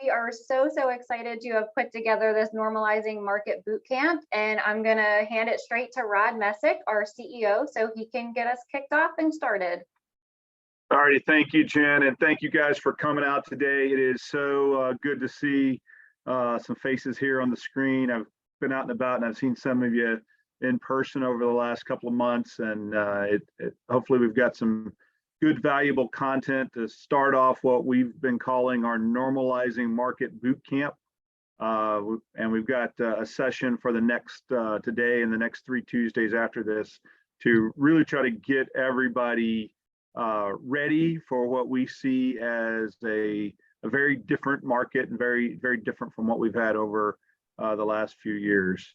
We are so excited to have put together this Normalizing Market Boot Camp, and I'm going to hand it straight to Rod Messick, our CEO, so he can get us kicked off and started. All righty, thank you, Jen, and thank you guys for coming out today. It is so good to see some faces here on the screen. I've been out and about, and I've seen some of you in person over the last couple of months, and hopefully we've got some good, valuable content to start off what we've been calling our Normalizing Market Boot Camp. And we've got a session for the next today and the next 3 Tuesdays after this to really try to get everybody ready for what we see as a very different market and very different from what we've had over the last few years.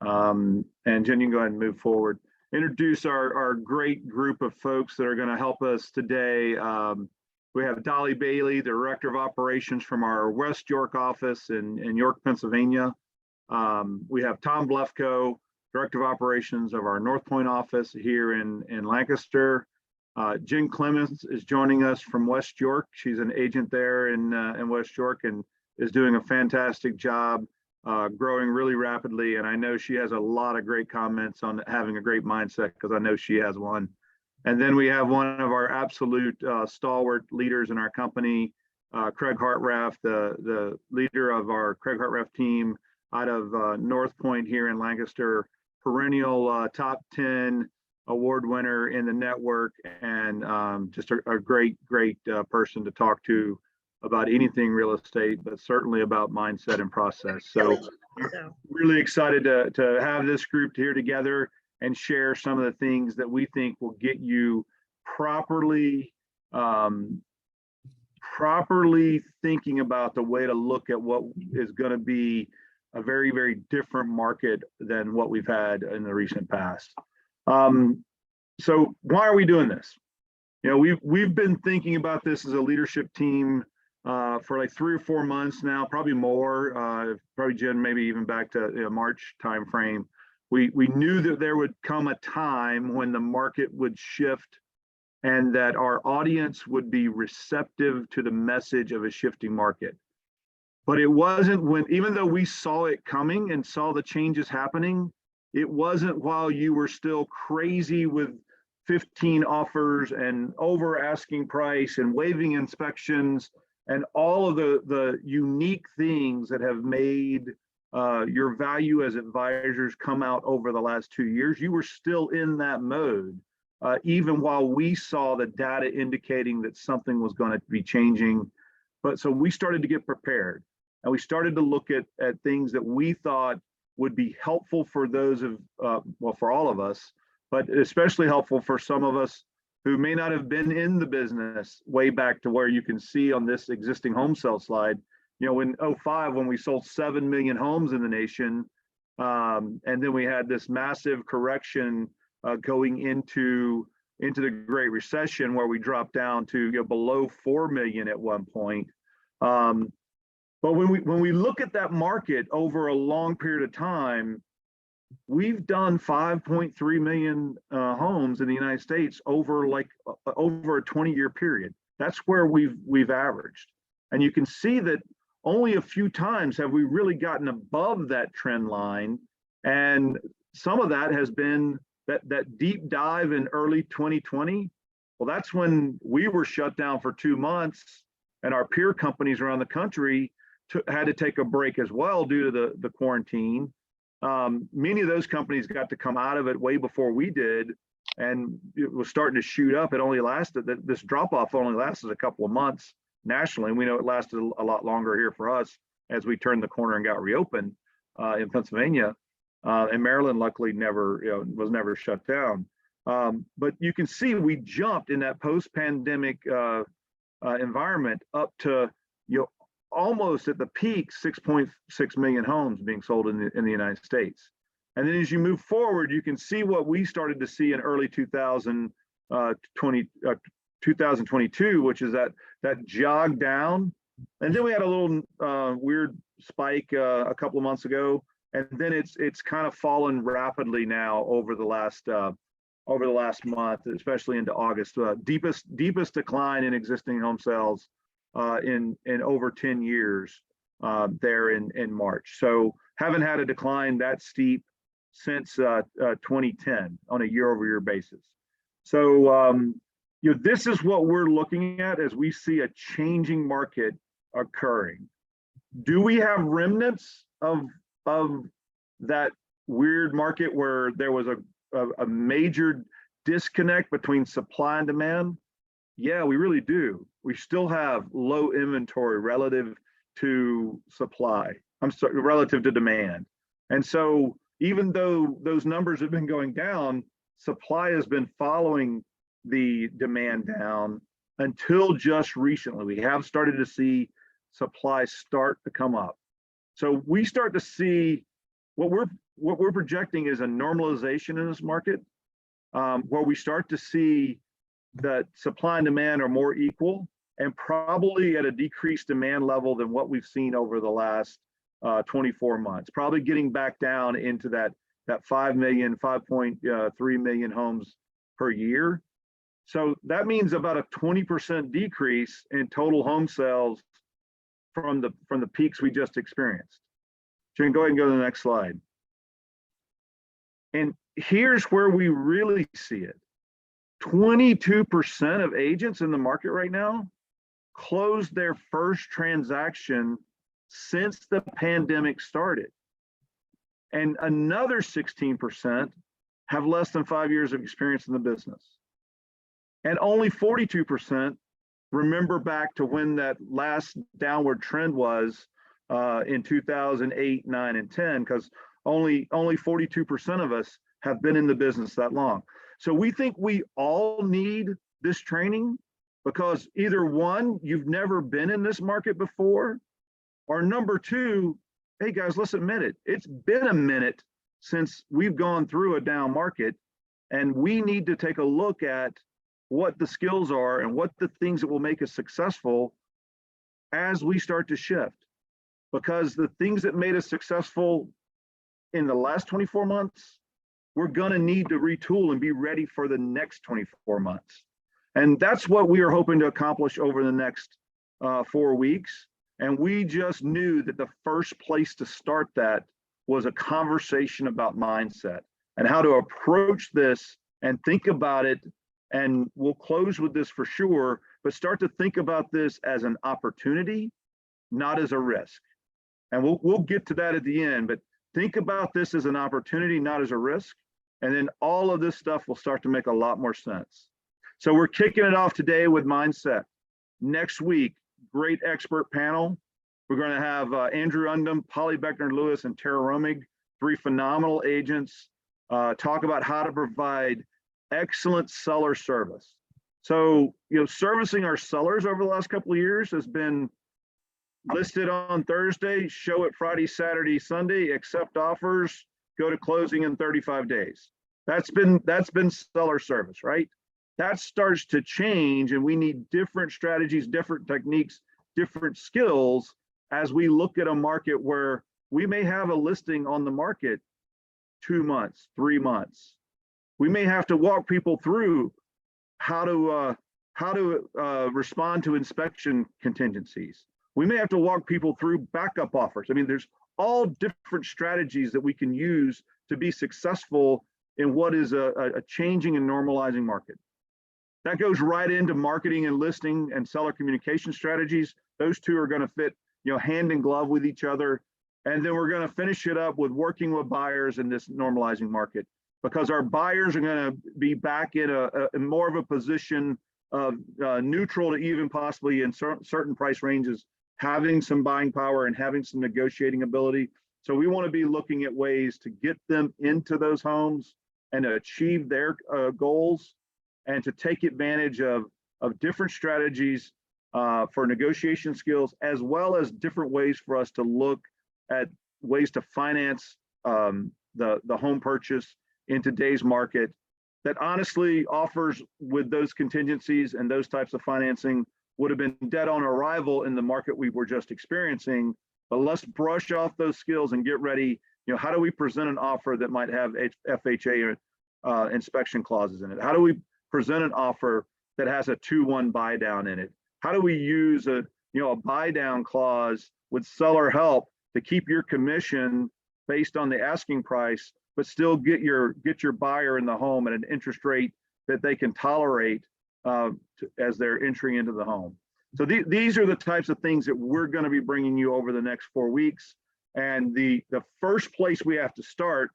And Jen, you can go ahead and move forward. Introduce our great group of folks that are going to help us today. We have Dolly Bailey, the Director of Operations from our West York office in York, Pennsylvania. We have Tom Blefko, Director of Operations of our North Point office here in Lancaster. Jen Clemens is joining us from West York. She's an agent there in West York and is doing a fantastic job. Growing really rapidly, and I know she has a lot of great comments on having a great mindset because I know she has one. And then we have one of our absolute stalwart leaders in our company, Craig Hartranft, the leader of our Craig Hartranft team out of North Point here in Lancaster, perennial top 10 award winner in the network, and just a great person to talk to about anything real estate, but certainly about mindset and process. So really excited to have this group here together and share some of the things that we think will get you properly thinking about the way to look at what is going to be a very different market than what we've had in the recent past. So why are we doing this? You know, we've been thinking about this as a leadership team for like 3 or 4 months now, probably more, probably Jen, maybe even back to March timeframe. We knew that there would come a time when the market would shift and that our audience would be receptive to the message of a shifting market. But it wasn't even though we saw it coming and saw the changes happening, it wasn't while you were still crazy with 15 offers and over asking price and waiving inspections and all of the unique things that have made your value as advisors come out over the last 2 years. You were still in that mode, even while we saw the data indicating that something was going to be changing. But so we started to get prepared, and we started to look at things that we thought would be helpful for those of, well, for all of us, but especially helpful for some of us who may not have been in the business way back to where you can see on this existing home sale slide. You know, in 2005, when we sold 7 million homes in the nation, and then we had this massive correction going into the Great Recession, where we dropped down to below 4 million at one point. But when we look at that market over a long period of time, we've done 5.3 million homes in the United States over a 20-year period. That's where we've averaged, and you can see that only a few times have we really gotten above that trend line, and some of that has been that deep dive in early 2020. Well, that's when we were shut down for 2 months, and our peer companies around the country had to take a break as well due to the quarantine. Many of those companies got to come out of it way before we did, and it was starting to shoot up. It only lasted, this drop off only lasted a couple of months nationally, and we know it lasted a lot longer here for us as we turned the corner and got reopened in Pennsylvania, and Maryland luckily was never shut down. But you can see we jumped in that post-pandemic environment up to almost at the peak 6.6 million homes being sold in the United States. And then as you move forward, you can see what we started to see in early 2022, which is that jog down. And then we had a little weird spike a couple of months ago, and then it's kind of fallen rapidly now over the last month, especially into August. Deepest decline in existing home sales in over 10 years there in March. So haven't had a decline that steep since 2010 on a year-over-year basis. So this is what we're looking at as we see a changing market occurring. Do we have remnants of that weird market where there was a major disconnect between supply and demand? Yeah, we really do. We still have low inventory relative to supply. I'm sorry, relative to demand. And so even though those numbers have been going down, supply has been following the demand down until just recently. We have started to see supply start to come up. So we start to see what we're projecting is a normalization in this market, where we start to see that supply and demand are more equal and probably at a decreased demand level than what we've seen over the last 24 months, probably getting back down into that 5.3 million homes per year. So that means about a 20% decrease in total home sales from the peaks we just experienced. So you can go ahead and go to the next slide. And here's where we really see it. 22% of agents in the market right now closed their first transaction since the pandemic started. And another 16% have less than 5 years of experience in the business. And only 42% remember back to when that last downward trend was in 2008, 9, and 10, because only 42% of us have been in the business that long. So we think we all need this training because either one, you've never been in this market before, or number two, hey guys, let's admit it, it's been a minute since we've gone through a down market, and we need to take a look at what the skills are and what the things that will make us successful as we start to shift. Because the things that made us successful in the last 24 months, we're gonna need to retool and be ready for the next 24 months. And that's what we are hoping to accomplish over the next 4 weeks. And we just knew that the first place to start that was a conversation about mindset and how to approach this and think about it. And we'll close with this for sure, but start to think about this as an opportunity, not as a risk. And we'll get to that at the end, but think about this as an opportunity, not as a risk. And then all of this stuff will start to make a lot more sense. So we're kicking it off today with mindset. Next week, great expert panel. We're going to have Andrew Undum, Polly Beckner-Lewis, and Tara Romig, 3 phenomenal agents, talk about how to provide excellent seller service. So, servicing our sellers over the last couple of years has been listed on Thursday, show it Friday, Saturday, Sunday, accept offers, go to closing in 35 days. That's been seller service, right? That starts to change, and we need different strategies, different techniques, different skills as we look at a market where we may have a listing on the market 2 months, 3 months. We may have to walk people through how to respond to inspection contingencies. We may have to walk people through backup offers. I mean, there's all different strategies that we can use to be successful in what is a changing and normalizing market. That goes right into marketing and listing and seller communication strategies. Those two are going to fit, hand in glove with each other. And then we're going to finish it up with working with buyers in this normalizing market, because our buyers are going to be back in a more of a position of neutral to even possibly in certain price ranges, having some buying power and having some negotiating ability. So we want to be looking at ways to get them into those homes and to achieve their goals, and to take advantage of different strategies for negotiation skills, as well as different ways for us to look at ways to finance the home purchase in today's market that honestly offers with those contingencies and those types of financing would have been dead on arrival in the market we were just experiencing. But let's brush off those skills and get ready. How do we present an offer that might have FHA inspection clauses in it? How do we present an offer that has a 2-1 buy down in it? How do we use a buy down clause with seller help to keep your commission based on the asking price, but still get your buyer in the home at an interest rate that they can tolerate as they're entering into the home. So these are the types of things that we're going to be bringing you over the next 4 weeks. And the first place we have to start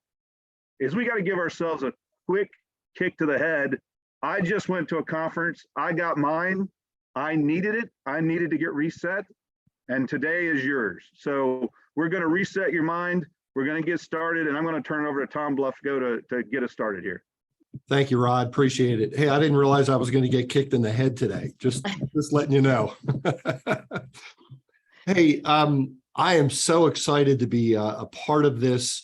is we got to give ourselves a quick kick to the head. I just went to a conference. I got mine. I needed it. I needed to get reset. And today is yours. So we're going to reset your mind. We're going to get started. And I'm going to turn it over to Tom Blefko to get us started here. Thank you, Rod. Appreciate it. Hey, I didn't realize I was going to get kicked in the head today. Just letting you know. Hey, I am so excited to be a part of this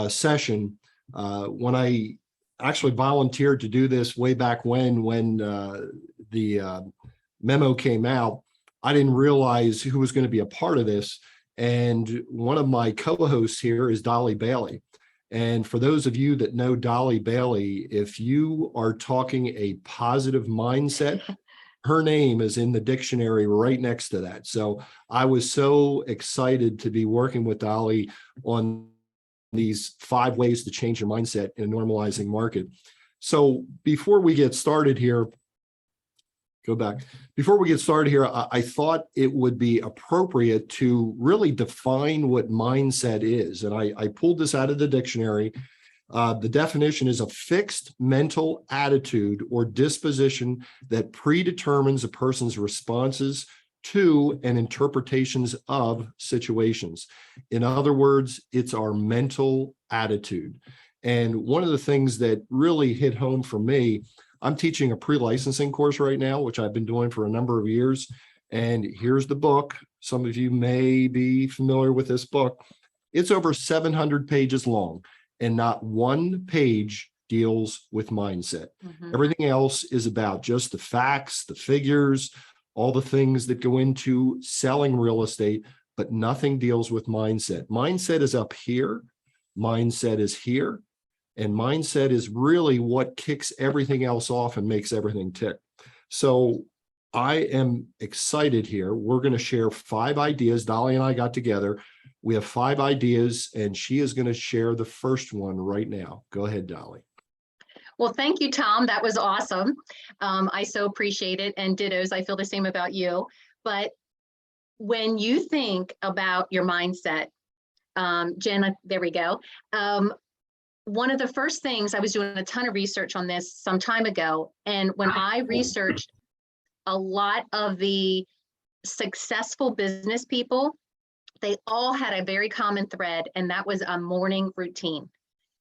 session. When I actually volunteered to do this way back when the memo came out, I didn't realize who was going to be a part of this. And one of my co-hosts here is Dolly Bailey. And for those of you that know Dolly Bailey, if you are talking a positive mindset, her name is in the dictionary right next to that. So I was so excited to be working with Dolly on these 5 ways to change your mindset in a normalizing market. So before we get started here, I thought it would be appropriate to really define what mindset is. And I pulled this out of the dictionary. The definition is a fixed mental attitude or disposition that predetermines a person's responses to and interpretations of situations. In other words, it's our mental attitude. And one of the things that really hit home for me, I'm teaching a pre-licensing course right now, which I've been doing for a number of years. And here's the book. Some of you may be familiar with this book. It's over 700 pages long, and not one page deals with mindset. Everything else is about just the facts, the figures, all the things that go into selling real estate, but nothing deals with mindset. Mindset is up here. Mindset is here. And mindset is really what kicks everything else off and makes everything tick. So I am excited here. We're going to share 5 ideas. Dolly and I got together. We have 5 ideas, and she is going to share the first one right now. Go ahead, Dolly. Well, thank you, Tom. That was awesome. I so appreciate it. And dittos, I feel the same about you. But when you think about your mindset, Jen, there we go. One of the first things, I was doing a ton of research on this some time ago. And when I researched a lot of the successful business people, they all had a very common thread, and that was a morning routine.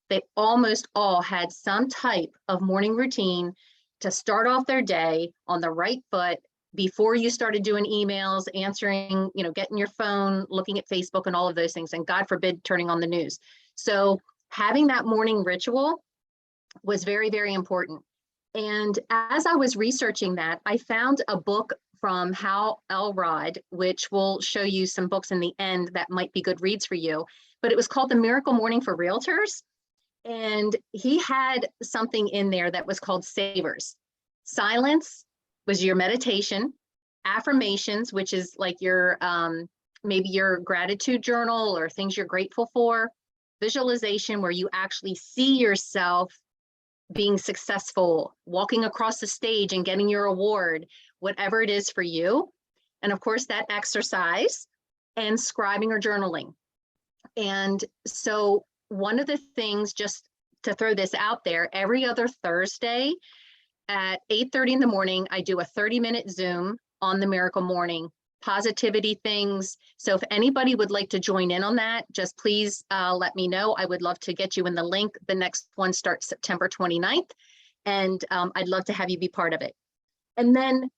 They almost all had some type of morning routine to start off their day on the right foot before you started doing emails, answering, getting your phone, looking at Facebook and all of those things, and God forbid, turning on the news. So having that morning ritual was very, very important. And as I was researching that, I found a book from Hal Elrod, which will show you some books in the end that might be good reads for you. But it was called The Miracle Morning for Realtors. And he had something in there that was called savers. Silence was your meditation, affirmations, which is like your maybe your gratitude journal or things you're grateful for, visualization, where you actually see yourself being successful, walking across the stage and getting your award, whatever it is for you. And of course, that exercise and scribing or journaling. And so one of the things, just to throw this out there, every other Thursday at 8:30 in the morning, I do a 30-minute Zoom on the Miracle Morning positivity things. So if anybody would like to join in on that, just please let me know. I would love to get you in the link. The next one starts September 29th, and I'd love to have you be part of it. And then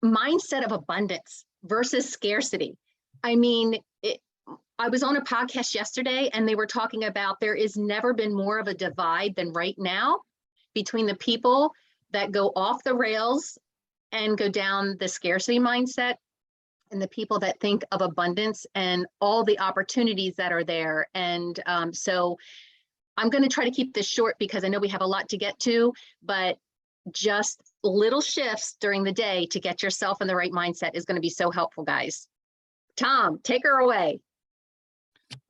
mindset of abundance versus scarcity. I mean, I was on a podcast yesterday, and they were talking about there is never been more of a divide than right now between the people that go off the rails and go down the scarcity mindset and the people that think of abundance and all the opportunities that are there. And so I'm going to try to keep this short because I know we have a lot to get to, but just little shifts during the day to get yourself in the right mindset is going to be so helpful, guys. Tom, take her away.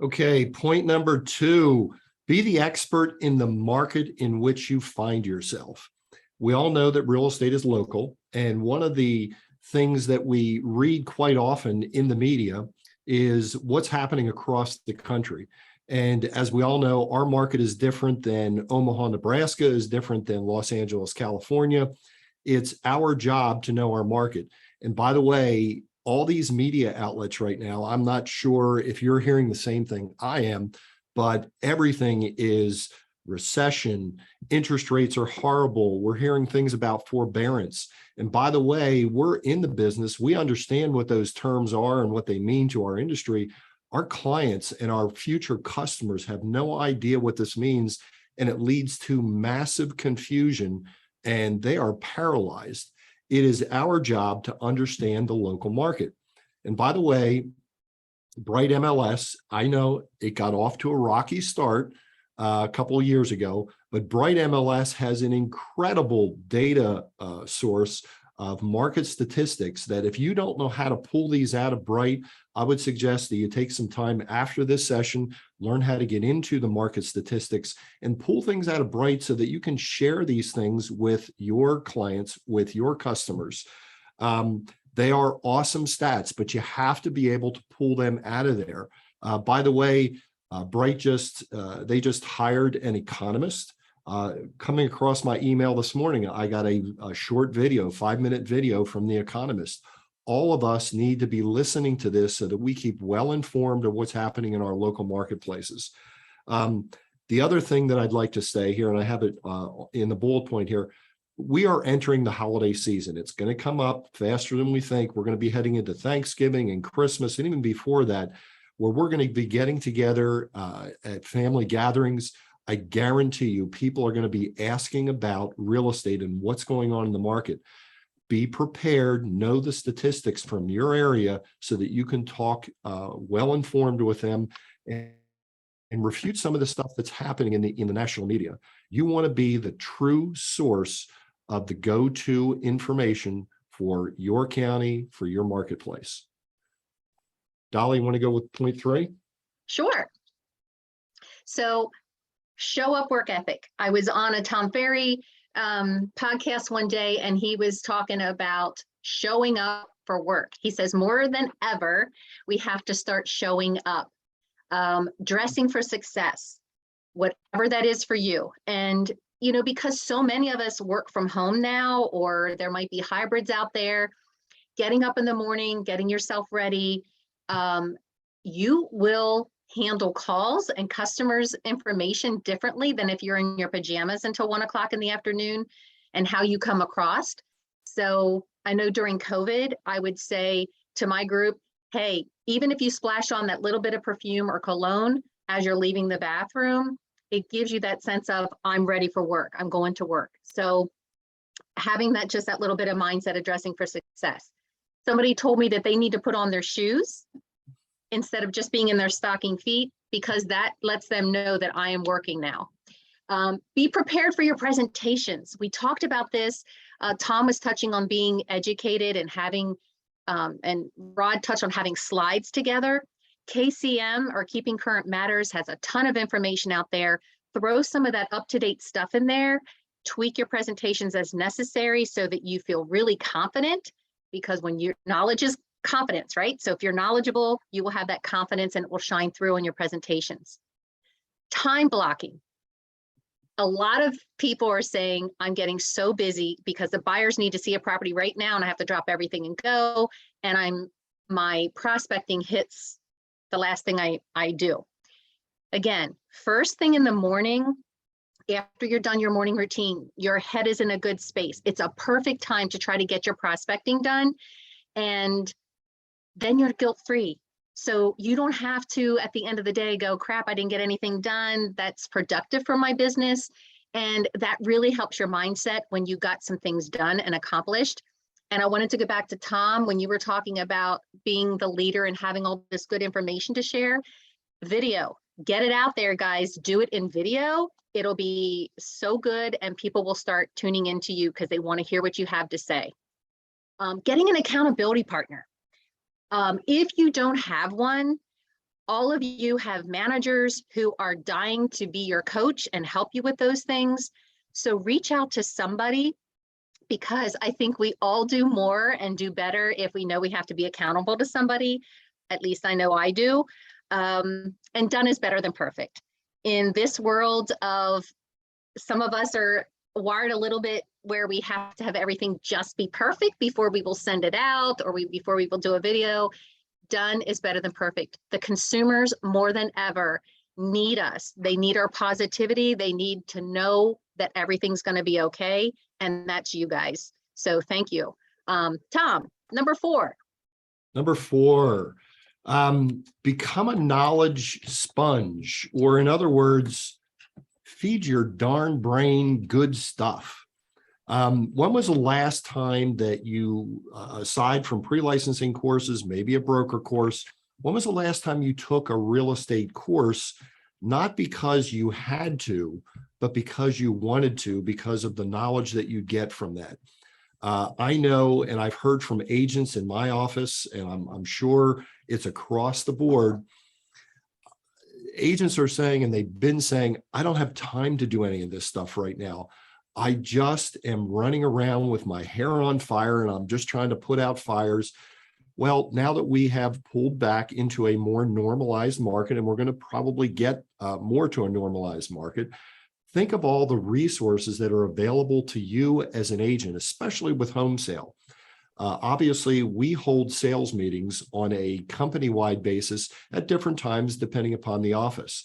Okay, point number 2, be the expert in the market in which you find yourself. We all know that real estate is local, and one of the things that we read quite often in the media is what's happening across the country. And as we all know, our market is different than Omaha, Nebraska, is different than Los Angeles, California. It's our job to know our market. And by the way, all these media outlets right now, I'm not sure if you're hearing the same thing I am, but everything is recession, interest rates are horrible. We're hearing things about forbearance. And by the way, we're in the business. We understand what those terms are and what they mean to our industry. Our clients and our future customers have no idea what this means, and it leads to massive confusion, and they are paralyzed. It is our job to understand the local market. And by the way, Bright MLS, I know it got off to a rocky start a couple of years ago, but Bright MLS has an incredible data source of market statistics that if you don't know how to pull these out of Bright, I would suggest that you take some time after this session, learn how to get into the market statistics and pull things out of Bright so that you can share these things with your clients, with your customers. They are awesome stats, but you have to be able to pull them out of there. By the way, Bright they just hired an economist. Coming across my email this morning, I got a short video, 5-minute video from the economist. All of us need to be listening to this so that we keep well informed of what's happening in our local marketplaces. The other thing that I'd like to say here, and I have it in the bullet point here, we are entering the holiday season. It's going to come up faster than we think. We're going to be heading into Thanksgiving and Christmas, and even before that, where we're going to be getting together at family gatherings. I guarantee you people are going to be asking about real estate and what's going on in the market. Be prepared, know the statistics from your area so that you can talk well informed with them and refute some of the stuff that's happening in the national media. You want to be the true source of the go-to information for your county, for your marketplace. Dolly, you want to go with point 3? Sure. So show up work ethic. I was on a Tom Ferry podcast one day, and he was talking about showing up for work. He says more than ever, we have to start showing up, dressing for success, whatever that is for you. And, you know, because so many of us work from home now, or there might be hybrids out there, getting up in the morning, getting yourself ready, you will handle calls and customers' information differently than if you're in your pajamas until 1 o'clock in the afternoon, and how you come across. So I know during COVID, I would say to my group, hey, even if you splash on that little bit of perfume or cologne as you're leaving the bathroom, it gives you that sense of I'm ready for work, I'm going to work. So having that, just that little bit of mindset, addressing for success. Somebody told me that they need to put on their shoes instead of just being in their stocking feet, because that lets them know that I am working now. Be prepared for your presentations. We talked about this. Tom was touching on being educated and having, and Rod touched on having slides together. KCM, or Keeping Current Matters, has a ton of information out there. Throw some of that up-to-date stuff in there. Tweak your presentations as necessary so that you feel really confident, because when your knowledge is confidence, right? So if you're knowledgeable, you will have that confidence and it will shine through in your presentations. Time blocking. A lot of people are saying, I'm getting so busy because the buyers need to see a property right now and I have to drop everything and go. And my prospecting hits the last thing I do. Again, first thing in the morning, after you're done your morning routine, your head is in a good space. It's a perfect time to try to get your prospecting done. And then you're guilt-free. So you don't have to, at the end of the day, go, crap, I didn't get anything done that's productive for my business. And that really helps your mindset when you got some things done and accomplished. And I wanted to go back to Tom, when you were talking about being the leader and having all this good information to share. Video, get it out there, guys. Do it in video. It'll be so good, and people will start tuning into you because they want to hear what you have to say. Getting an accountability partner. If you don't have one, all of you have managers who are dying to be your coach and help you with those things. So reach out to somebody, because I think we all do more and do better if we know we have to be accountable to somebody. At least I know I do. And done is better than perfect. In this world of, some of us are wired a little bit where we have to have everything just be perfect before we will send it out, or before we will do a video. Done is better than perfect. The consumers more than ever need us. They need our positivity. They need to know that everything's going to be okay. And that's you guys. So thank you. Tom, number 4. Number 4, become a knowledge sponge, or in other words, feed your darn brain good stuff. When was the last time that you, aside from pre-licensing courses, maybe a broker course, when was the last time you took a real estate course, not because you had to, but because you wanted to, because of the knowledge that you get from that? I know, and I've heard from agents in my office, and I'm sure it's across the board, agents are saying, and they've been saying, I don't have time to do any of this stuff right now. I just am running around with my hair on fire, and I'm just trying to put out fires. Well, now that we have pulled back into a more normalized market, and we're going to probably get more to a normalized market, think of all the resources that are available to you as an agent, especially with home sale. Obviously, we hold sales meetings on a company-wide basis at different times, depending upon the office.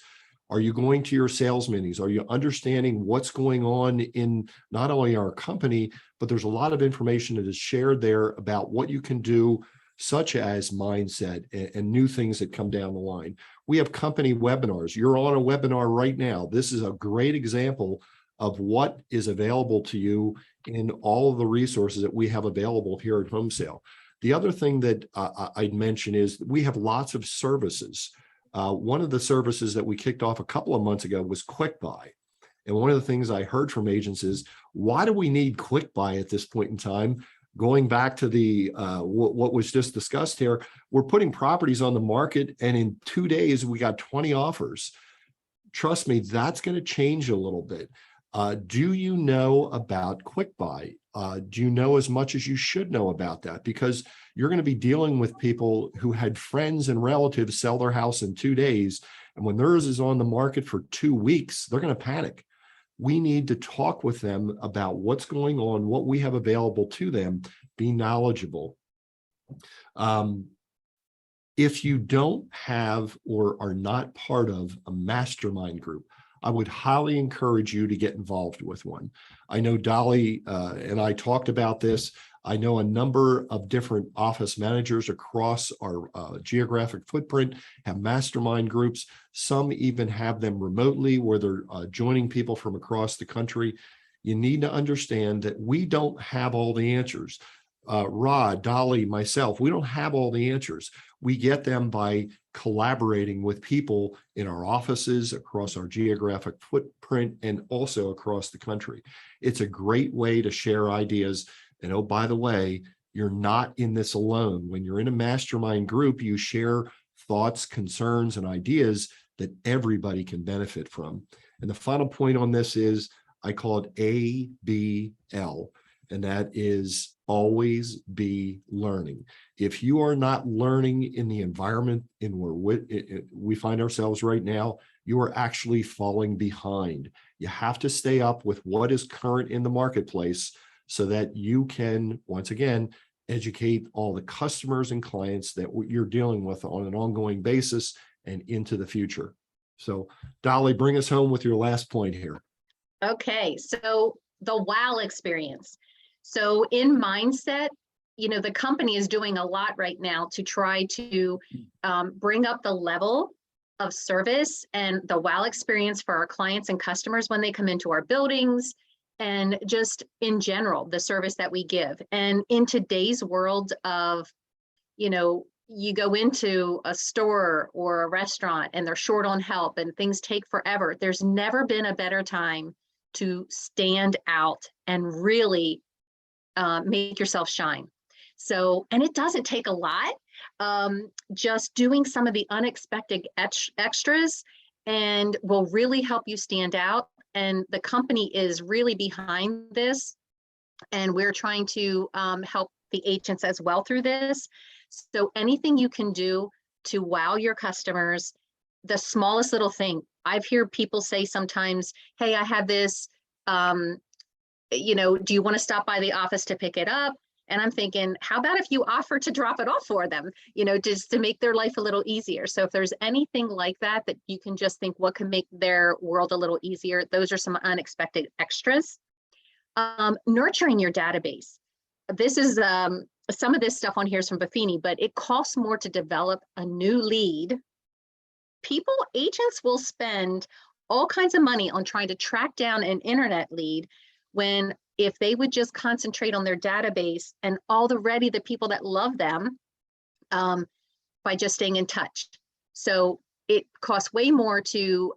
Are you going to your sales meetings? Are you understanding what's going on in not only our company, but there's a lot of information that is shared there about what you can do, such as mindset and new things that come down the line. We have company webinars. You're on a webinar right now. This is a great example of what is available to you in all of the resources that we have available here at Home Sale. The other thing that I'd mention is we have lots of services. One of the services that we kicked off a couple of months ago was Quick Buy. And one of the things I heard from agents is, why do we need Quick Buy at this point in time? Going back to the what was just discussed here, we're putting properties on the market, and in 2 days, we got 20 offers. Trust me, that's going to change a little bit. Do you know about Quick Buy? Do you know as much as you should know about that? Because you're going to be dealing with people who had friends and relatives sell their house in 2 days. And when theirs is on the market for 2 weeks, they're going to panic. We need to talk with them about what's going on, what we have available to them, be knowledgeable. If you don't have or are not part of a mastermind group, I would highly encourage you to get involved with one. I know Dolly and I talked about this. I know a number of different office managers across our geographic footprint have mastermind groups. Some even have them remotely where they're joining people from across the country. You need to understand that we don't have all the answers. Rod, Dolly, myself, we don't have all the answers. We get them by collaborating with people in our offices, across our geographic footprint, and also across the country. It's a great way to share ideas. And oh, by the way, you're not in this alone. When you're in a mastermind group, you share thoughts, concerns, and ideas that everybody can benefit from. And the final point on this is, I call it ABL, and that is always be learning. If you are not learning in the environment in where we find ourselves right now, you are actually falling behind. You have to stay up with what is current in the marketplace so that you can, once again, educate all the customers and clients that you're dealing with on an ongoing basis and into the future. So, Dolly, bring us home with your last point here. Okay, so the wow experience. So in mindset, you know, the company is doing a lot right now to try to bring up the level of service and the wow experience for our clients and customers when they come into our buildings, and just in general, the service that we give. And in today's world of, you know, you go into a store or a restaurant and they're short on help and things take forever. There's never been a better time to stand out and really make yourself shine. So, and it doesn't take a lot. just doing some of the unexpected extras and will really help you stand out. And the company is really behind this. And we're trying to help the agents as well through this. So anything you can do to wow your customers, the smallest little thing. I've heard people say sometimes, hey, I have this, you know, do you want to stop by the office to pick it up? And I'm thinking, how about if you offer to drop it off for them, you know, just to make their life a little easier. So if there's anything like that, that you can just think what can make their world a little easier, those are some unexpected extras. Nurturing your database. This is some of this stuff on here is from Buffini, but it costs more to develop a new lead. Agents will spend all kinds of money on trying to track down an internet lead when if they would just concentrate on their database and the people that love them by just staying in touch. So it costs way more to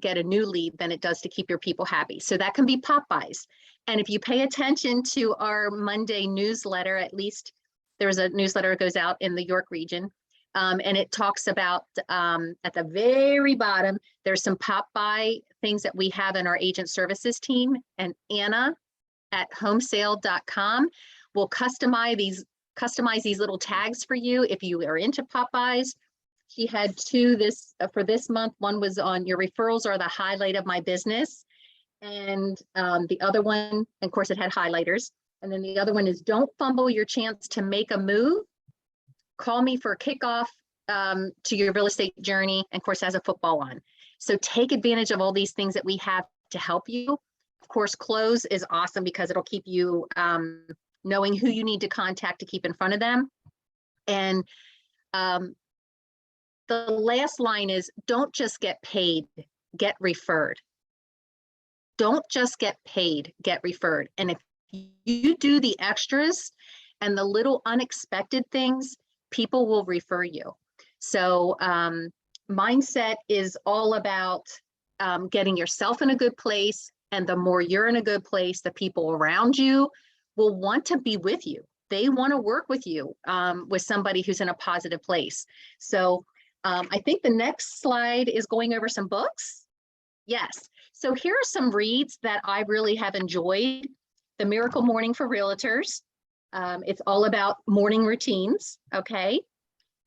get a new lead than it does to keep your people happy. So that can be pop buys. And if you pay attention to our Monday newsletter, at least there's a newsletter that goes out in the York region, and it talks about at the very bottom, there's some pop buy things that we have in our agent services team, and Anna at homesale.com will customize these little tags for you if you are into pop buys. She had two for this month. One was on your referrals are the highlight of my business. And the other one, of course, it had highlighters. And then the other one is don't fumble your chance to make a move. Call me for a kickoff to your real estate journey. And of course, has a football on. So take advantage of all these things that we have to help you. Of course, close is awesome because it'll keep you knowing who you need to contact to keep in front of them. And the last line is don't just get paid, get referred. Don't just get paid, get referred. And if you do the extras and the little unexpected things, people will refer you. So mindset is all about getting yourself in a good place. And the more you're in a good place, the people around you will want to be with you. They want to work with you with somebody who's in a positive place. So I think the next slide is going over some books. Yes. So here are some reads that I really have enjoyed. The Miracle Morning for Realtors. It's all about morning routines. Okay.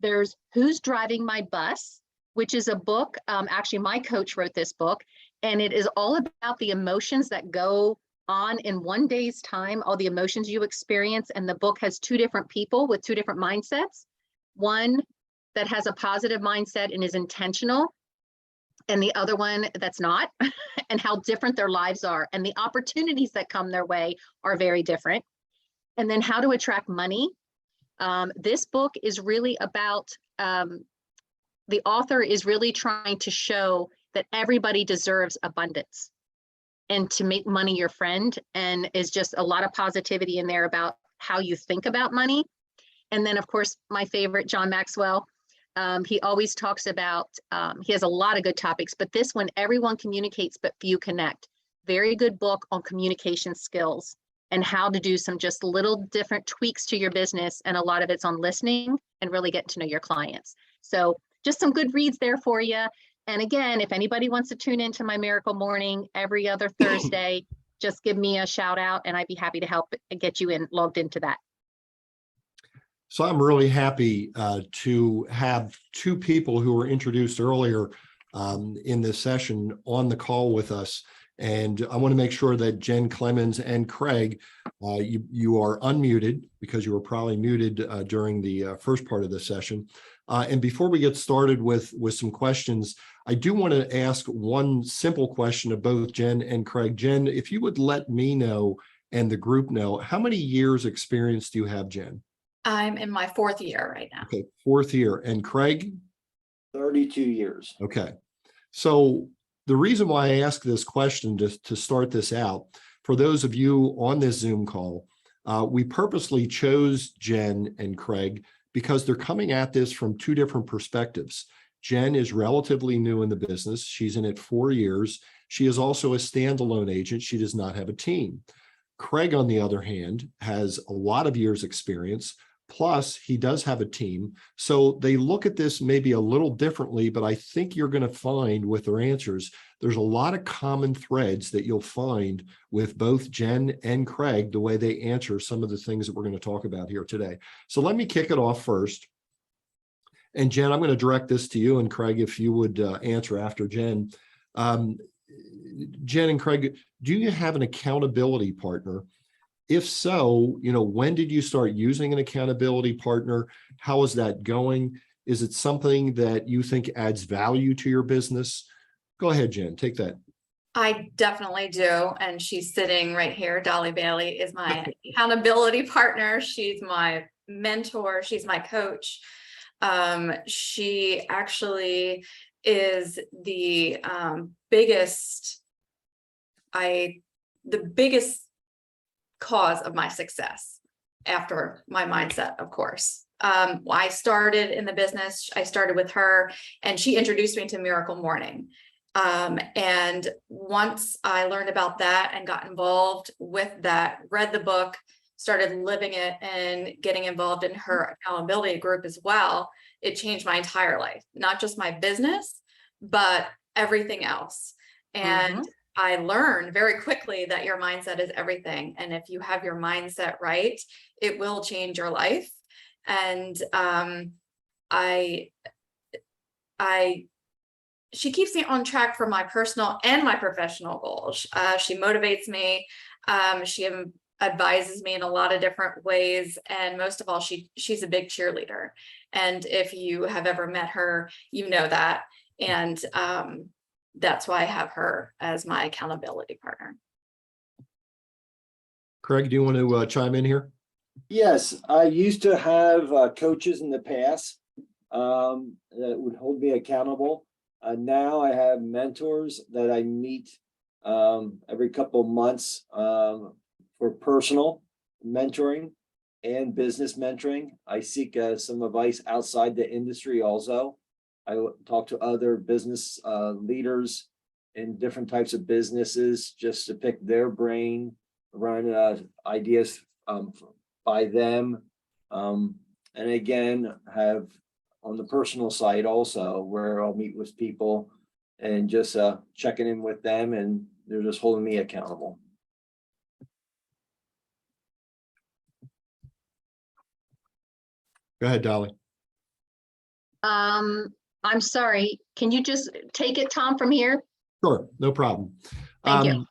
There's Who's Driving My Bus, which is a book. Actually, my coach wrote this book, and it is all about the emotions that go on in one day's time, all the emotions you experience. And the book has two different people with two different mindsets. One that has a positive mindset and is intentional, and the other one that's not, and how different their lives are. And the opportunities that come their way are very different. And then How to Attract Money. This book is really about, the author is really trying to show that everybody deserves abundance and to make money your friend, and is just a lot of positivity in there about how you think about money. And then, of course, my favorite, John Maxwell. He always talks about, he has a lot of good topics, but this one, Everyone Communicates But Few Connect. Very good book on communication skills and how to do some just little different tweaks to your business. And a lot of it's on listening and really getting to know your clients. So just some good reads there for you. And again, if anybody wants to tune into my Miracle Morning every other Thursday, just give me a shout out and I'd be happy to help get you logged into that. So I'm really happy to have two people who were introduced earlier in this session on the call with us. And I want to make sure that Jen, Clemens, and Craig, you are unmuted because you were probably muted during the first part of the session. And before we get started with some questions, I do want to ask one simple question of both Jen and Craig. Jen, if you would let me know and the group know, how many years experience do you have, Jen? I'm in my 4th year right now. Okay, 4th year. And Craig? 32 years. Okay. So the reason why I ask this question to start this out, for those of you on this Zoom call, we purposely chose Jen and Craig because they're coming at this from two different perspectives. Jen is relatively new in the business. She's in it 4 years. She is also a standalone agent. She does not have a team. Craig, on the other hand, has a lot of years experience, Plus, he does have a team. So they look at this maybe a little differently, but I think you're going to find with their answers, there's a lot of common threads that you'll find with both Jen and Craig, the way they answer some of the things that we're going to talk about here today. So let me kick it off first. And Jen, I'm going to direct this to you, and Craig, if you would answer after Jen. Jen and Craig, do you have an accountability partner? If so, when did you start using an accountability partner? How is that going? Is it something that you think adds value to your business? Go ahead, Jen, take that. I definitely do. And she's sitting right here. Dolly Bailey is my accountability partner. She's my mentor. She's my coach. She actually is the biggest cause of my success after my mindset, of course. I started in the business. I started with her, and she introduced me to Miracle Morning. And once I learned about that and got involved with that, read the book, started living it and getting involved in her accountability group as well, it changed my entire life, not just my business, but everything else. And I learned very quickly that your mindset is everything. And if you have your mindset right, it will change your life. And she keeps me on track for my personal and my professional goals. She motivates me. She advises me in a lot of different ways. And most of all, she's a big cheerleader. And if you have ever met her, you know that. And that's why I have her as my accountability partner. Craig, do you want to chime in here? Yes, I used to have coaches in the past that would hold me accountable. Now I have mentors that I meet every couple of months for personal mentoring and business mentoring. I seek some advice outside the industry also. I talk to other business leaders in different types of businesses just to pick their brain, run ideas by them. And again, have on the personal side also, where I'll meet with people and just checking in with them, and they're just holding me accountable. Go ahead, Dolly. I'm sorry. Can you just take it, Tom, from here? Sure, no problem. Thank you.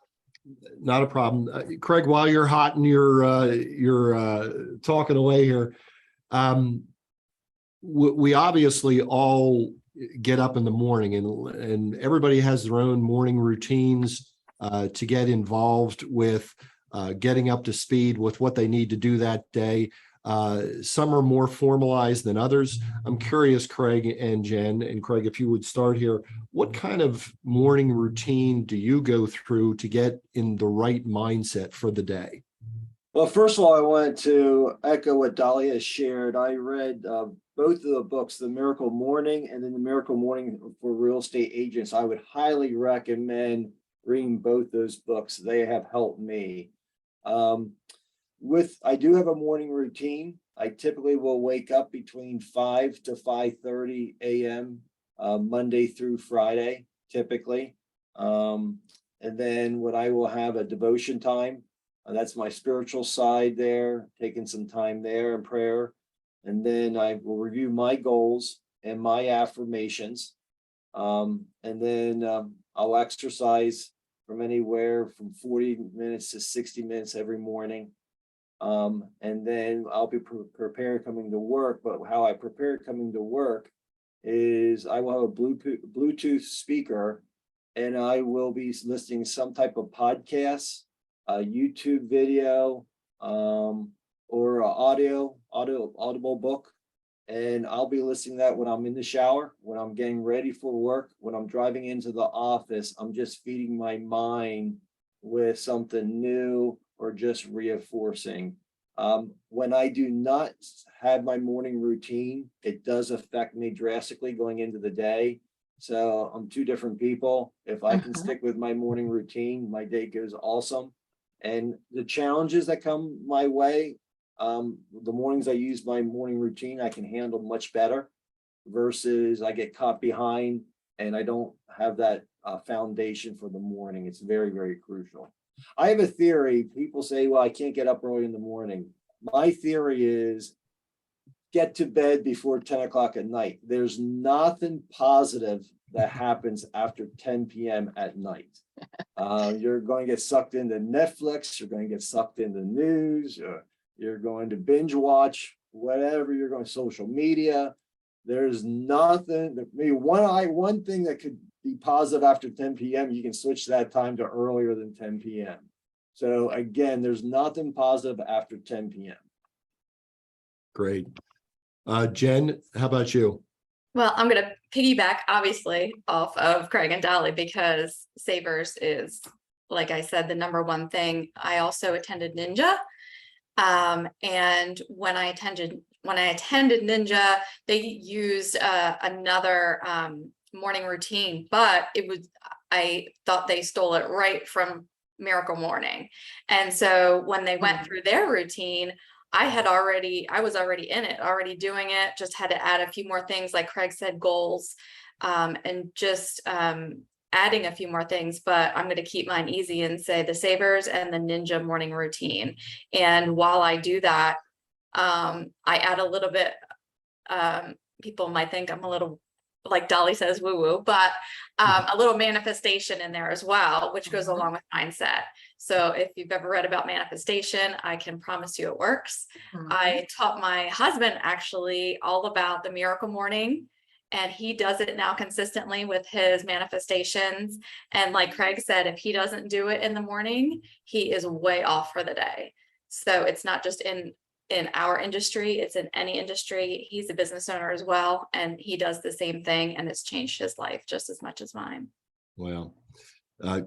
Not a problem. Craig, while you're hot and you're talking away here, we obviously all get up in the morning, and everybody has their own morning routines to get involved with getting up to speed with what they need to do that day. Some are more formalized than others. I'm curious, Craig and Jen, and Craig, if you would start here, what kind of morning routine do you go through to get in the right mindset for the day? Well, first of all, I wanted to echo what Dolly has shared. I read both of the books, The Miracle Morning and then The Miracle Morning for Real Estate Agents. I would highly recommend reading both those books. They have helped me. I do have a morning routine. I typically will wake up between 5 to 5:30 a.m. Monday through Friday, typically. And then when I will have a devotion time, that's my spiritual side there, taking some time there in prayer. And then I will review my goals and my affirmations. And then I'll exercise from anywhere from 40 minutes to 60 minutes every morning. And then I'll be prepared coming to work. But how I prepare coming to work is I will have a Bluetooth speaker, and I will be listening to some type of podcast, a YouTube video, or an audible book. And I'll be listening to that when I'm in the shower, when I'm getting ready for work, when I'm driving into the office. I'm just feeding my mind with something new or just reinforcing. When I do not have my morning routine, it does affect me drastically going into the day. So I'm two different people. If I can stick with my morning routine, my day goes awesome. And the challenges that come my way, The mornings I use my morning routine, I can handle much better versus I get caught behind and I don't have that foundation for the morning. It's very, very crucial. I have a theory. People say, well, I can't get up early in the morning. My theory is get to bed before 10 o'clock at night. There's nothing positive that happens after 10 p.m. at night. You're going to get sucked into Netflix. You're going to get sucked into news. You're going to binge watch whatever you're going, social media. There's nothing, maybe one thing that could be positive after 10 p.m. You can switch that time to earlier than 10 p.m. So again, there's nothing positive after 10 p.m. Great. Jen, how about you? Well, I'm going to piggyback, obviously, off of Craig and Dolly because Savers is, like I said, the number one thing. I also attended Ninja. And when I attended Ninja, they used another morning routine, but I thought they stole it right from Miracle Morning. And so when they went through their routine, I was already in it, already doing it, just had to add a few more things, like Craig said, goals, and just adding a few more things, but I'm going to keep mine easy and say the Savers and the Ninja morning routine. And while I do that, I add a little bit, people might think I'm a little, like Dolly says, woo-woo, but a little manifestation in there as well, which goes along with mindset. So if you've ever read about manifestation, I can promise you it works. I taught my husband actually all about the Miracle Morning, and he does it now consistently with his manifestations. And like Craig said, if he doesn't do it in the morning, he is way off for the day. So it's not just in our industry, it's in any industry. He's a business owner as well, and he does the same thing, and it's changed his life just as much as mine. Wow.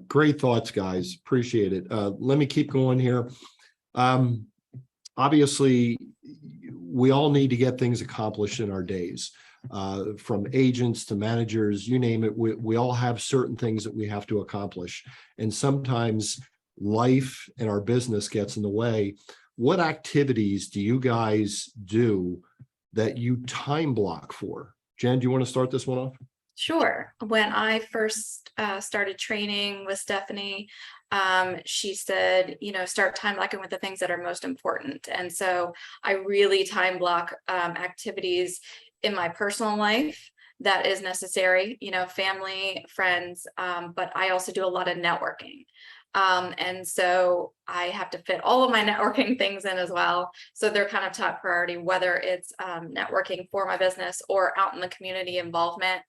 Great thoughts, guys. Appreciate it. Let me keep going here. Obviously, we all need to get things accomplished in our days, from agents to managers, you name it. We all have certain things that we have to accomplish. And sometimes life and our business gets in the way. What activities do you guys do that you time block for? Jen, do you want to start this one off? Sure. When I first started training with Stephanie, she said, start time blocking with the things that are most important. And so I really time block activities in my personal life that is necessary, family, friends, but I also do a lot of networking. And so I have to fit all of my networking things in as well. So they're kind of top priority, whether it's networking for my business or out in the community involvement,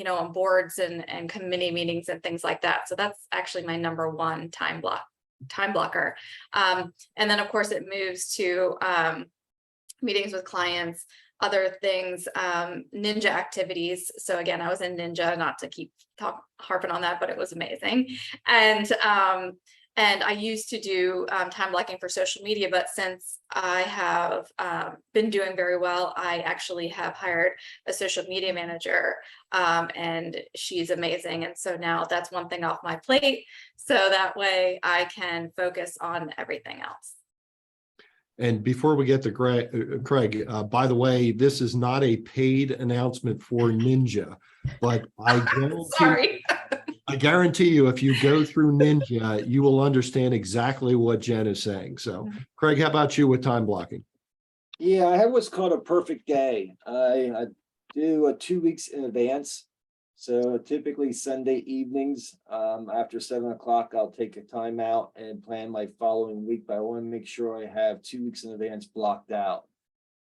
on boards and committee meetings and things like that. So that's actually my number one time blocker. And then of course it moves to meetings with clients, other things, ninja activities. So again, I was in Ninja, not to keep harping on that, but it was amazing. And I used to do time blocking for social media, but since I have been doing very well, I actually have hired a social media manager, and she's amazing. And so now that's one thing off my plate, so that way I can focus on everything else. And before we get to Craig, by the way, this is not a paid announcement for Ninja, but I guarantee you, if you go through Ninja, you will understand exactly what Jen is saying. So, Craig, how about you with time blocking? Yeah, I have what's called a perfect day. I do 2 weeks in advance. So typically Sunday evenings, after 7 o'clock, I'll take a time out and plan my following week, but I want to make sure I have 2 weeks in advance blocked out.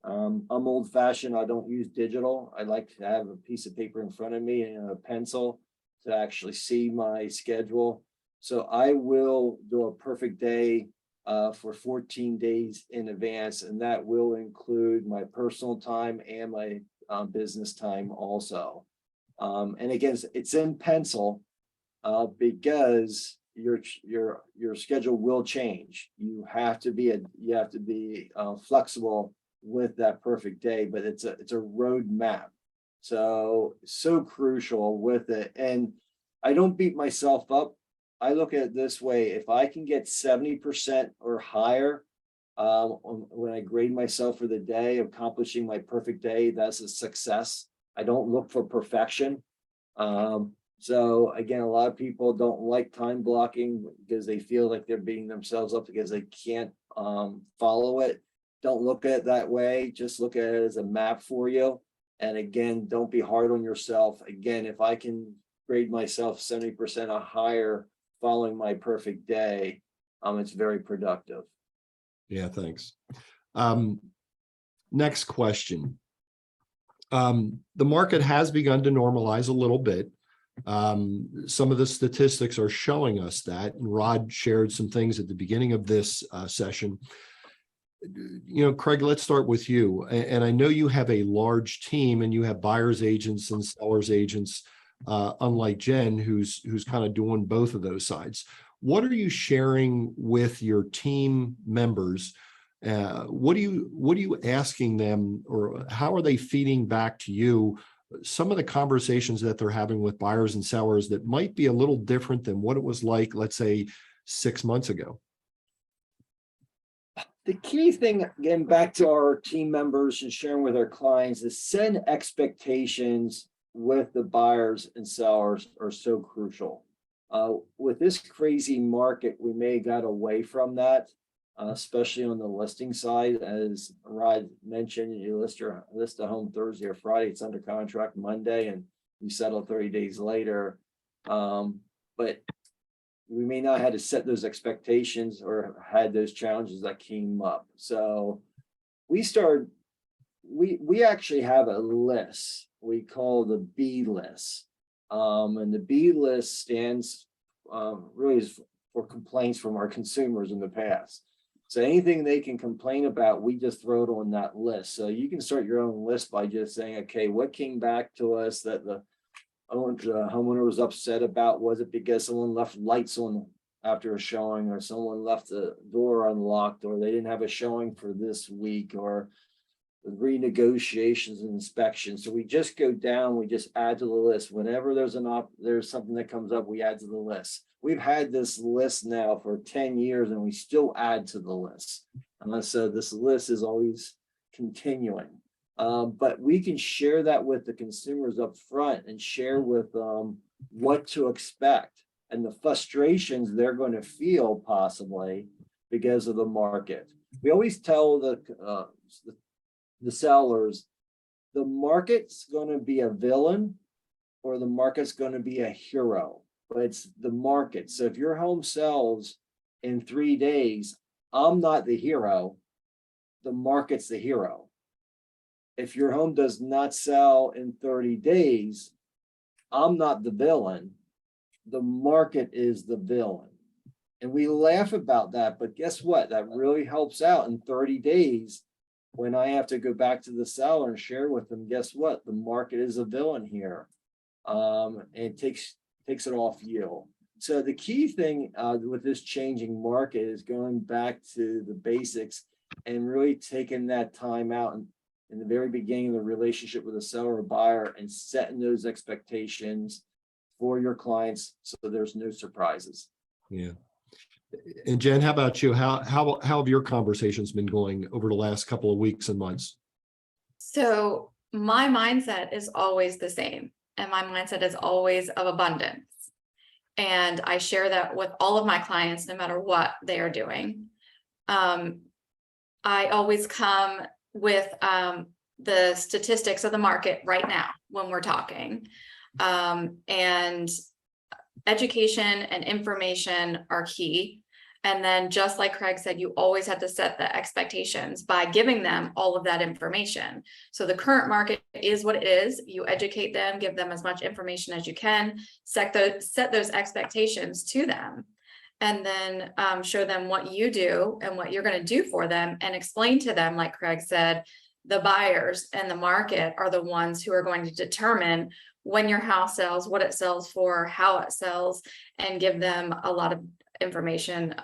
I'm old fashioned. I don't use digital. I like to have a piece of paper in front of me and a pencil to actually see my schedule. So I will do a perfect day for 14 days in advance, and that will include my personal time and my business time also. And again, it's in pencil because your schedule will change. You have to be flexible with that perfect day, but it's a road map. So crucial with it. And I don't beat myself up. I look at it this way: if I can get 70% or higher When I grade myself for the day, accomplishing my perfect day, that's a success. I don't look for perfection. So again, a lot of people don't like time blocking because they feel like they're beating themselves up because they can't follow it. Don't look at it that way. Just look at it as a map for you. And again, don't be hard on yourself. Again, if I can grade myself 70% or higher following my perfect day, it's very productive. Yeah, thanks. Next question. The market has begun to normalize a little bit. Some of the statistics are showing us that. And Rod shared some things at the beginning of this session. You know, Craig, let's start with you. And I know you have a large team and you have buyers agents and sellers agents, unlike Jen, who's kind of doing both of those sides. What are you sharing with your team members? What are you asking them, or how are they feeding back to you some of the conversations that they're having with buyers and sellers that might be a little different than what it was like, let's say, 6 months ago? The key thing, getting back to our team members and sharing with our clients, is set expectations with the buyers and sellers are so crucial. With this crazy market, we may have got away from that, especially on the listing side. As Rod mentioned, you list a home Thursday or Friday, it's under contract Monday, and you settle 30 days later. But we may not have to set those expectations or had those challenges that came up. So we actually have a list we call the B list. And the B list stands really for complaints from our consumers in the past. So anything they can complain about, we just throw it on that list. So you can start your own list by just saying, okay, what came back to us that the homeowner was upset about? Was it because someone left lights on after a showing, or someone left the door unlocked, or they didn't have a showing for this week, or renegotiations and inspections? So we just go down, we just add to the list. Whenever there's something that comes up, we add to the list. We've had this list now for 10 years and we still add to the list. So this list is always continuing. But we can share that with the consumers up front and share with them what to expect and the frustrations they're going to feel possibly because of the market. We always tell the sellers, the market's going to be a villain or the market's going to be a hero, but it's the market. So if your home sells in 3 days, I'm not the hero, the market's the hero. If your home does not sell in 30 days, I'm not the villain, the market is the villain. And we laugh about that, but guess what? That really helps out in 30 days. When I have to go back to the seller and share with them, guess what? The market is a villain here. And it takes it off you. So the key thing with this changing market is going back to the basics and really taking that time out in the very beginning of the relationship with a seller or buyer and setting those expectations for your clients so there's no surprises. Yeah. And Jen, how about you? How have your conversations been going over the last couple of weeks and months? So my mindset is always the same, and my mindset is always of abundance. And I share that with all of my clients, no matter what they are doing. I always come with the statistics of the market right now when we're talking. And education and information are key. And then just like Craig said, you always have to set the expectations by giving them all of that information. So the current market is what it is. You educate them, give them as much information as you can, set those expectations to them, and then show them what you do and what you're going to do for them, and explain to them, like Craig said, the buyers and the market are the ones who are going to determine when your house sells, what it sells for, how it sells, and give them a lot of information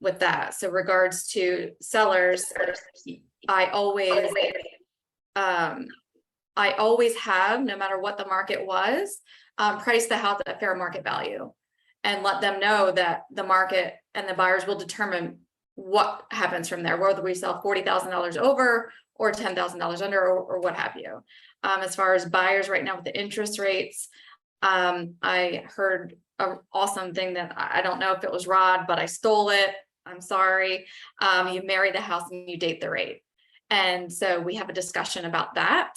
with that. So regards to sellers, I always have, no matter what the market was, price the house at fair market value and let them know that the market and the buyers will determine what happens from there, whether we sell $40,000 over or $10,000 under, or what have you. As far as buyers right now with the interest rates, I heard an awesome thing that I don't know if it was Rod, but I stole it. I'm sorry. You marry the house and you date the rate. And so we have a discussion about that.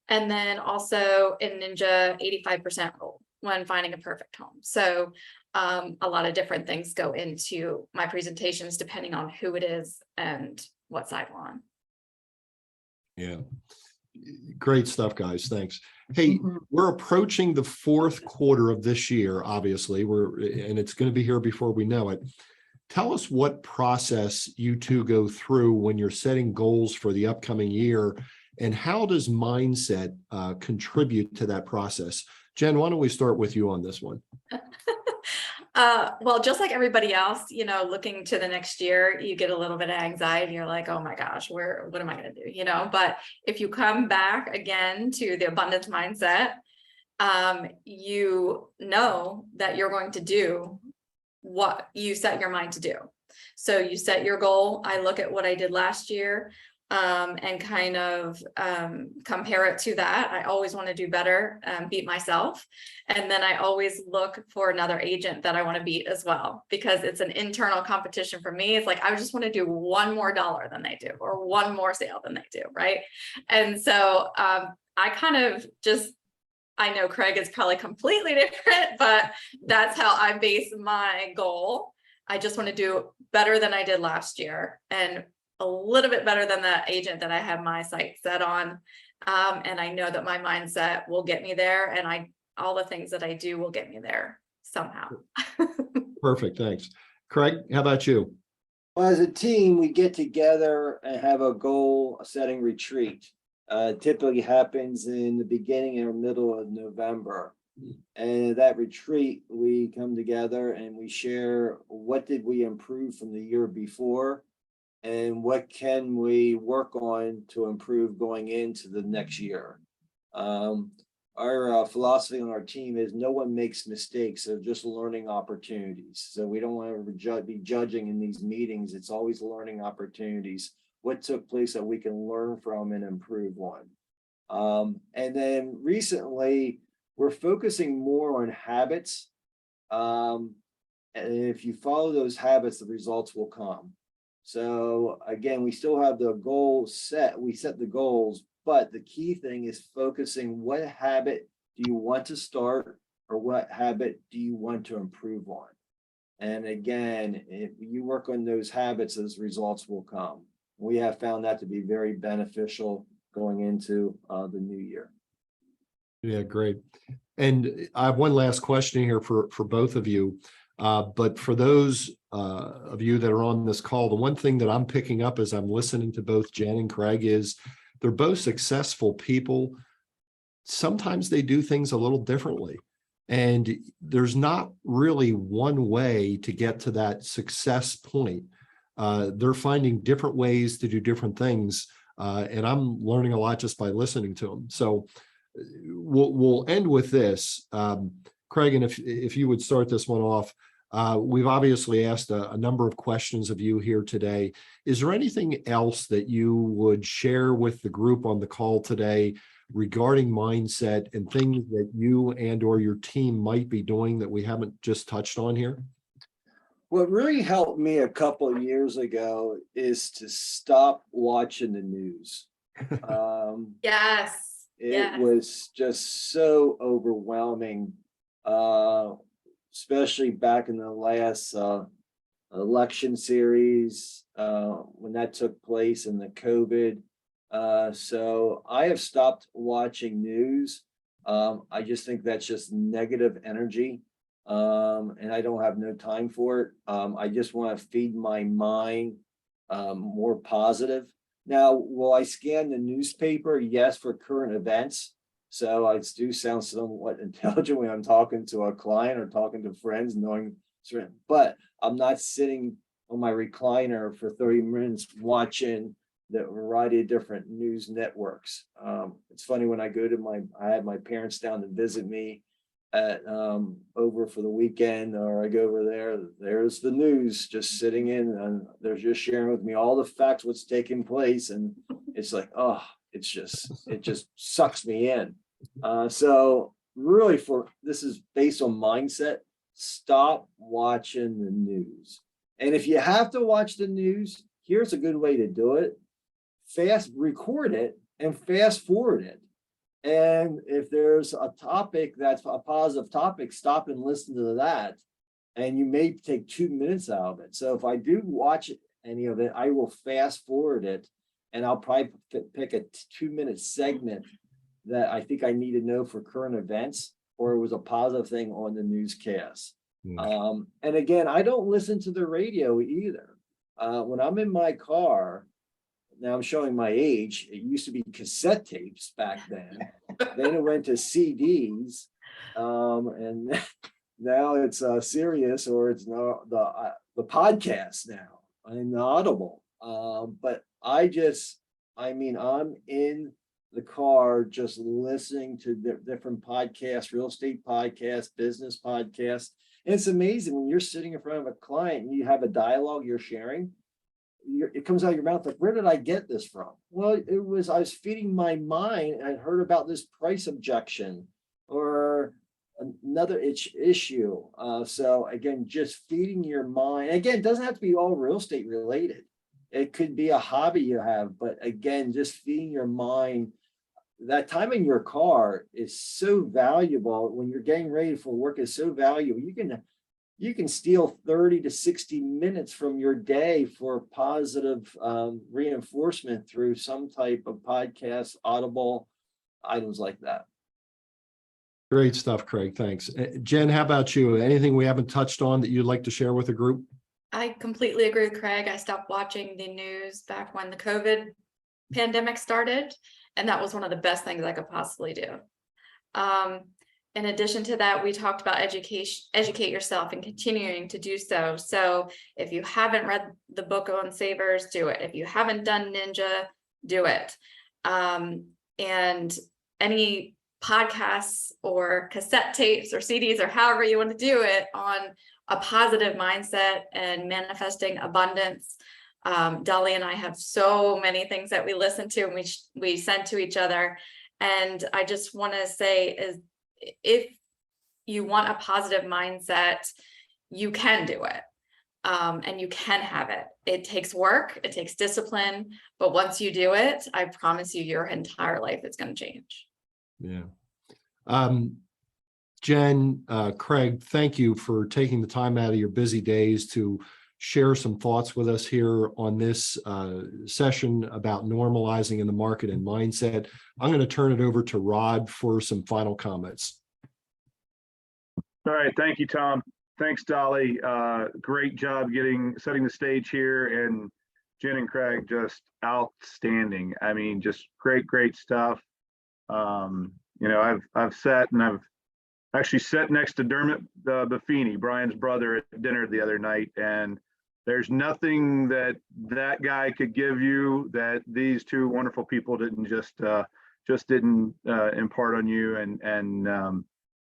And then also in Ninja 85% rule when finding a perfect home. So a lot of different things go into my presentations depending on who it is and what side we're on. Yeah. Great stuff, guys. Thanks. Hey, Mhm. we're approaching the fourth quarter of this year, obviously, and it's going to be here before we know it. Tell us what process you two go through when you're setting goals for the upcoming year, and how does mindset contribute to that process? Jen, why don't we start with you on this one? Well, just like everybody else, looking to the next year, you get a little bit of anxiety. You're like, oh my gosh, what am I going to do? But if you come back again to the abundance mindset, you know that you're going to do what you set your mind to do. So you set your goal. I look at what I did last year, and kind of compare it to that. I always want to do better, beat myself. And then I always look for another agent that I want to beat as well, because it's an internal competition for me. It's like, I just want to do one more dollar than they do, or one more sale than they do, right? And so I kind of just, I know Craig is probably completely different, but that's how I base my goal. I just want to do better than I did last year, and a little bit better than the agent that I have my sights set on. And I know that my mindset will get me there, and all the things that I do will get me there somehow. Perfect. Thanks. Craig, how about you? Well, as a team, we get together and have a goal setting retreat. Typically happens in the beginning or middle of November. And at that retreat, we come together and we share what did we improve from the year before, and what can we work on to improve going into the next year. Our philosophy on our team is no one makes mistakes, they're just learning opportunities. So we don't want to be judging in these meetings. It's always learning opportunities. What took place that we can learn from and improve on. And then recently, we're focusing more on habits. And if you follow those habits, the results will come. So again, we still have the goal set. We set the goals, but the key thing is focusing what habit do you want to start, or what habit do you want to improve on? And again, if you work on those habits, those results will come. We have found that to be very beneficial going into the new year. Yeah, great. And I have one last question here for both of you. But for those of you that are on this call, the one thing that I'm picking up as I'm listening to both Jen and Craig is they're both successful people. Sometimes they do things a little differently. And there's not really one way to get to that success point. They're finding different ways to do different things. And I'm learning a lot just by listening to them. So we'll end with this. Craig, and if you would start this one off, we've obviously asked a number of questions of you here today. Is there anything else that you would share with the group on the call today regarding mindset and things that you and or your team might be doing that we haven't just touched on here? What really helped me a couple of years ago is to stop watching the news. Yes. It was just so overwhelming, especially back in the last election series when that took place in the COVID. So I have stopped watching news. I just think that's just negative energy, and I don't have no time for it. I just want to feed my mind more positive. Now, will I scan the newspaper? Yes, for current events. So I do sound somewhat intelligent when I'm talking to a client or talking to friends, knowing certain, but I'm not sitting on my recliner for 30 minutes watching the variety of different news networks. It's funny when I go to I had my parents down to visit me, at over for the weekend, or I go over there, there's the news just sitting in, and they're just sharing with me all the facts, what's taking place, and it's like, oh, it just sucks me in. So really, this is based on mindset. Stop watching the news. And if you have to watch the news, here's a good way to do it. Record it and fast forward it. And if there's a topic that's a positive topic, stop and listen to that. And you may take 2 minutes out of it. So if I do watch any of it, I will fast forward it, and I'll probably pick a 2-minute segment that I think I need to know for current events, or it was a positive thing on the newscast. And again, I don't listen to the radio either. When I'm in my car, now I'm showing my age. It used to be cassette tapes back then. Then it went to CDs, and now it's Sirius, or it's the podcast now and the Audible. But I'm in the car just listening to different podcasts, real estate podcasts, business podcasts. And it's amazing when you're sitting in front of a client and you have a dialogue you're sharing. It comes out of your mouth like, where did I get this from? Well, I was feeding my mind, and I heard about this price objection or another issue. So again, just feeding your mind. Again, it doesn't have to be all real estate related. It could be a hobby you have, but again, just feeding your mind. That time in your car is so valuable. When you're getting ready for work, is so valuable. You can steal 30 to 60 minutes from your day for positive reinforcement through some type of podcast, Audible, items like that. Great stuff, Craig. Thanks. Jen, how about you? Anything we haven't touched on that you'd like to share with the group? I completely agree with Craig. I stopped watching the news back when the COVID pandemic started, and that was one of the best things I could possibly do. In addition to that, we talked about educate yourself, and continuing to do so. So if you haven't read the book on Savers, do it. If you haven't done Ninja, do it. And any podcasts or cassette tapes or CDs or however you want to do it on a positive mindset and manifesting abundance. Dolly and I have so many things that we listen to and we send to each other. And I just want to say is, if you want a positive mindset, you can do it. And you can have it. It takes work, it takes discipline, but once you do it, I promise you your entire life is going to change. Yeah. Jen, Craig, thank you for taking the time out of your busy days to share some thoughts with us here on this session about normalizing in the market and mindset. I'm going to turn it over to Rod for some final comments. All right. Thank you, Tom. Thanks, Dolly. Great job setting the stage here. And Jen and Craig, just outstanding. I mean, just great stuff. I've sat and I've actually sat next to Dermot Buffini, Brian's brother, at dinner the other night, and there's nothing that guy could give you that these two wonderful people didn't impart on you. And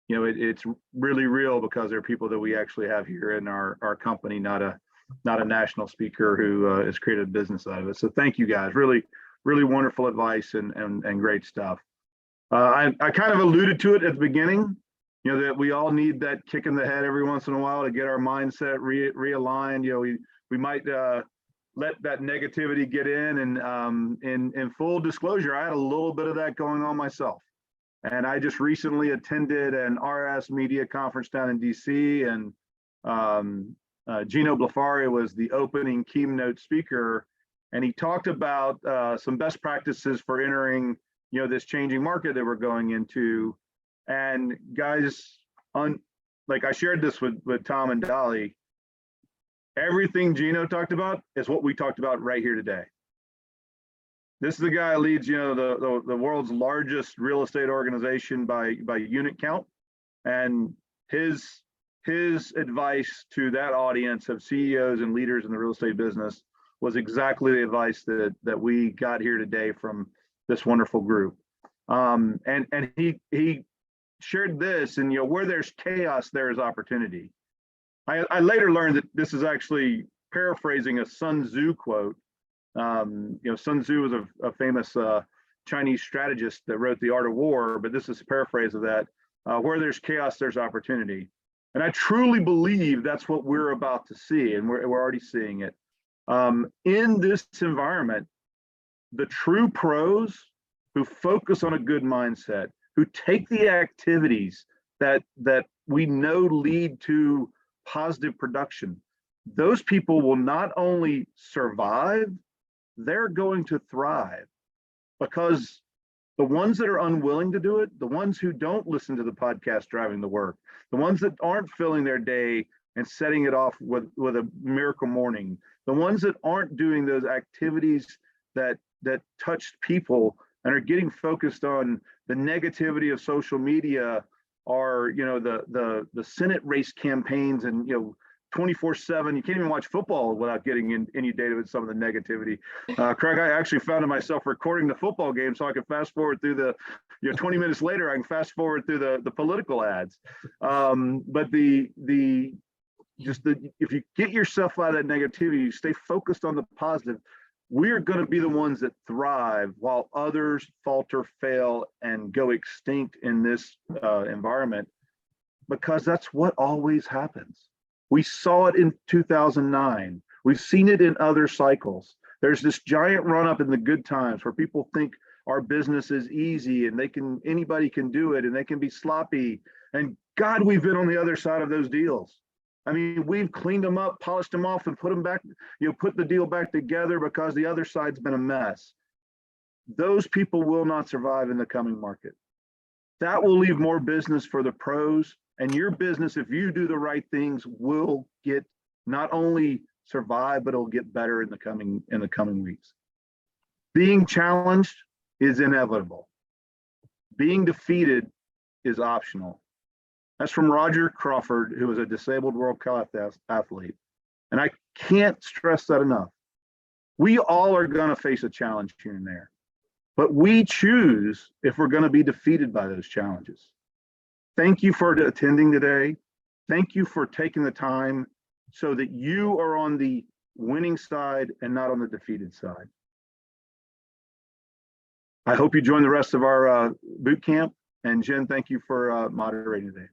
it's really real, because they're people that we actually have here in our company, not a national speaker who has created a business out of it. So thank you guys. Really wonderful advice and great stuff. I kind of alluded to it at the beginning, that we all need that kick in the head every once in a while to get our mindset realigned. We might let that negativity get in, and in full disclosure, I had a little bit of that going on myself. And I just recently attended an RS media conference down in DC, and Gino Blefari was the opening keynote speaker, and he talked about some best practices for entering this changing market that we're going into. And guys, like I shared this with Tom and Dolly, everything Gino talked about is what we talked about right here today. This is the guy who leads, the world's largest real estate organization by unit count, and his advice to that audience of CEOs and leaders in the real estate business was exactly the advice that we got here today from this wonderful group. And he shared this, and where there's chaos, there is opportunity. I later learned that this is actually paraphrasing a Sun Tzu quote. Sun Tzu was a famous Chinese strategist that wrote The Art of War, but this is a paraphrase of that. Where there's chaos, there's opportunity. And I truly believe that's what we're about to see, and we're already seeing it. In this environment, the true pros who focus on a good mindset, who take the activities that we know lead to positive production, those people will not only survive, they're going to thrive, because the ones that are unwilling to do it, the ones who don't listen to the podcast driving to work, the ones that aren't filling their day and setting it off with a miracle morning, the ones that aren't doing those activities that touch people and are getting focused on the negativity of social media, or the Senate race campaigns, and 24/7. You can't even watch football without getting in any data with some of the negativity. Craig, I actually found myself recording the football game so I could fast forward through the 20 minutes later, I can fast forward through the political ads. But if you get yourself out of that negativity, you stay focused on the positive, we're going to be the ones that thrive while others falter, fail, and go extinct in this environment, because that's what always happens. We saw it in 2009. We've seen it in other cycles. There's this giant run up in the good times where people think our business is easy and anybody can do it and they can be sloppy. And God, we've been on the other side of those deals. I mean, we've cleaned them up, polished them off, and put them back, put the deal back together because the other side's been a mess. Those people will not survive in the coming market. That will leave more business for the pros, and your business, if you do the right things, will get not only survive, but it'll get better in the coming weeks. Being challenged is inevitable. Being defeated is optional. That's from Roger Crawford, who was a disabled World Cup athlete. And I can't stress that enough. We all are going to face a challenge here and there, but we choose if we're going to be defeated by those challenges. Thank you for attending today. Thank you for taking the time so that you are on the winning side and not on the defeated side. I hope you join the rest of our boot camp. And Jen, thank you for moderating today.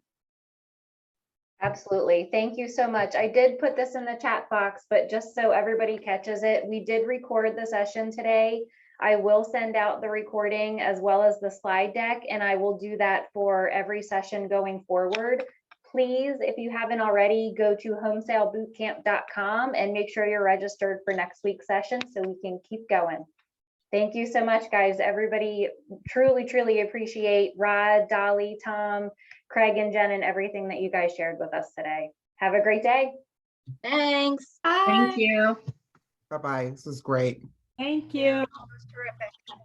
Absolutely. Thank you so much. I did put this in the chat box, but just so everybody catches it, we did record the session today. I will send out the recording as well as the slide deck, and I will do that for every session going forward. Please, if you haven't already, go to homesalebootcamp.com and make sure you're registered for next week's session so we can keep going. Thank you so much, guys. Everybody truly, truly appreciate Rod, Dolly, Tom, Craig, and Jen, and everything that you guys shared with us today. Have a great day. Thanks. Bye. Thank you. Bye-bye. This is great. Thank you. That was terrific.